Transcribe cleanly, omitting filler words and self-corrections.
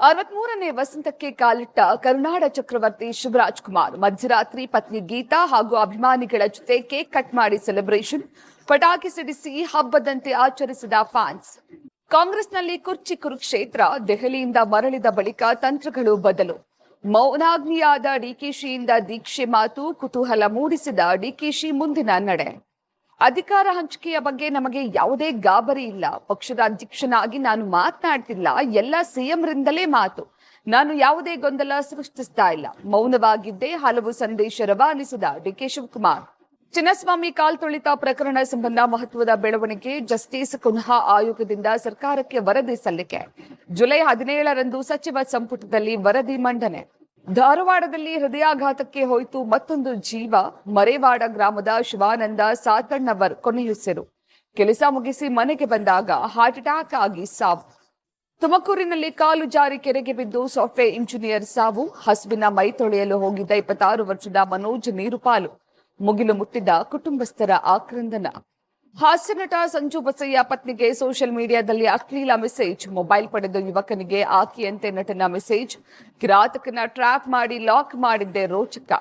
63ನೇ ವಸಂತಕ್ಕೆ ಕಾಲಿಟ್ಟ ಕರುನಾಡ ಚಕ್ರವರ್ತಿ ಶಿವರಾಜ್ ಕುಮಾರ್ ಮಧ್ಯರಾತ್ರಿ ಪತ್ನಿ ಗೀತಾ ಹಾಗೂ ಅಭಿಮಾನಿಗಳ ಜೊತೆ ಕೇಕ್ ಕಟ್ ಮಾಡಿ ಸೆಲೆಬ್ರೇಷನ್, ಪಟಾಕಿ ಸಿಡಿಸಿ ಹಬ್ಬದಂತೆ ಆಚರಿಸಿದ ಫ್ಯಾನ್ಸ್. ಕಾಂಗ್ರೆಸ್ನಲ್ಲಿ ಕುರ್ಚಿ ಕುರುಕ್ಷೇತ್ರ, ದೆಹಲಿಯಿಂದ ಮರಳಿದ ಬಳಿಕ ತಂತ್ರಗಳು ಬದಲು. ಮೌನಾಗ್ನಿಯಾದ ಡಿಕೆಶಿಯಿಂದ ದೀಕ್ಷೆ ಮಾತು, ಕುತೂಹಲ ಮೂಡಿಸಿದ ಡಿಕೆಶಿ ಮುಂದಿನ ನಡೆ. ಅಧಿಕಾರ ಹಂಚಿಕೆಯ ಬಗ್ಗೆ ನಮಗೆ ಯಾವುದೇ ಗಾಬರಿ ಇಲ್ಲ. ಪಕ್ಷದ ಅಧ್ಯಕ್ಷನಾಗಿ ನಾನು ಮಾತನಾಡ್ತಿಲ್ಲ, ಎಲ್ಲ ಸಿಎಂರಿಂದಲೇ ಮಾತು. ನಾನು ಯಾವುದೇ ಗೊಂದಲ ಸೃಷ್ಟಿಸ್ತಾ ಇಲ್ಲ. ಮೌನವಾಗಿದ್ದೇ ಹಲವು ಸಂದೇಶ ರವಾನಿಸಿದ ಡಿಕೆ ಶಿವಕುಮಾರ್. ಚಿನ್ನಸ್ವಾಮಿ ಕಾಲ್ತೊಳಿತ ಪ್ರಕರಣ ಸಂಬಂಧ ಮಹತ್ವದ ಬೆಳವಣಿಗೆ. ಜಸ್ಟಿಸ್ ಕುನ್ಹಾ ಆಯೋಗದಿಂದ ಸರ್ಕಾರಕ್ಕೆ ವರದಿ ಸಲ್ಲಿಕೆ. ಜುಲೈ 17ರಂದು ಸಚಿವ ಸಂಪುಟದಲ್ಲಿ ವರದಿ ಮಂಡನೆ. ಧಾರವಾಡದಲ್ಲಿ ಹೃದಯಾಘಾತಕ್ಕೆ ಹೋಯಿತು ಮತ್ತೊಂದು ಜೀವ. ಮರೇವಾಡ ಗ್ರಾಮದ ಶಿವಾನಂದ ಸಾತಣ್ಣವರ್ ಕೊನೆಯುಸಿರು. ಕೆಲಸ ಮುಗಿಸಿ ಮನೆಗೆ ಬಂದಾಗ ಹಾರ್ಟ್ ಅಟ್ಯಾಕ್ ಆಗಿ ಸಾವು. ತುಮಕೂರಿನಲ್ಲಿ ಕಾಲು ಜಾರಿ ಕೆರೆಗೆ ಬಿದ್ದು ಸಾಫ್ಟ್ವೇರ್ ಇಂಜಿನಿಯರ್ ಸಾವು. ಹಸುವಿನ ಮೈ ತೊಳೆಯಲು ಹೋಗಿದ್ದ 26 ವರ್ಷದ ಮನೋಜ್ ನೀರುಪಾಲು. ಮುಗಿಲು ಮುಟ್ಟಿದ ಕುಟುಂಬಸ್ಥರ ಆಕ್ರಂದನ. ಹಾಸ್ಯ ನಟ ಸಂಜು ಬಸಯ್ಯ ಪತ್ನಿಗೆ ಸೋಷಿಯಲ್ ಮೀಡಿಯಾದಲ್ಲಿ ಅಶ್ಲೀಲ ಮೆಸೇಜ್. ಮೊಬೈಲ್ ಪಡೆದ ಯುವಕನಿಗೆ ಆಕೆಯಂತೆ ನಟನ ಮೆಸೇಜ್. ಕಿರಾತಕನ ಟ್ರ್ಯಾಪ್ ಮಾಡಿ ಲಾಕ್ ಮಾಡಿದ್ದೆ ರೋಚಕ.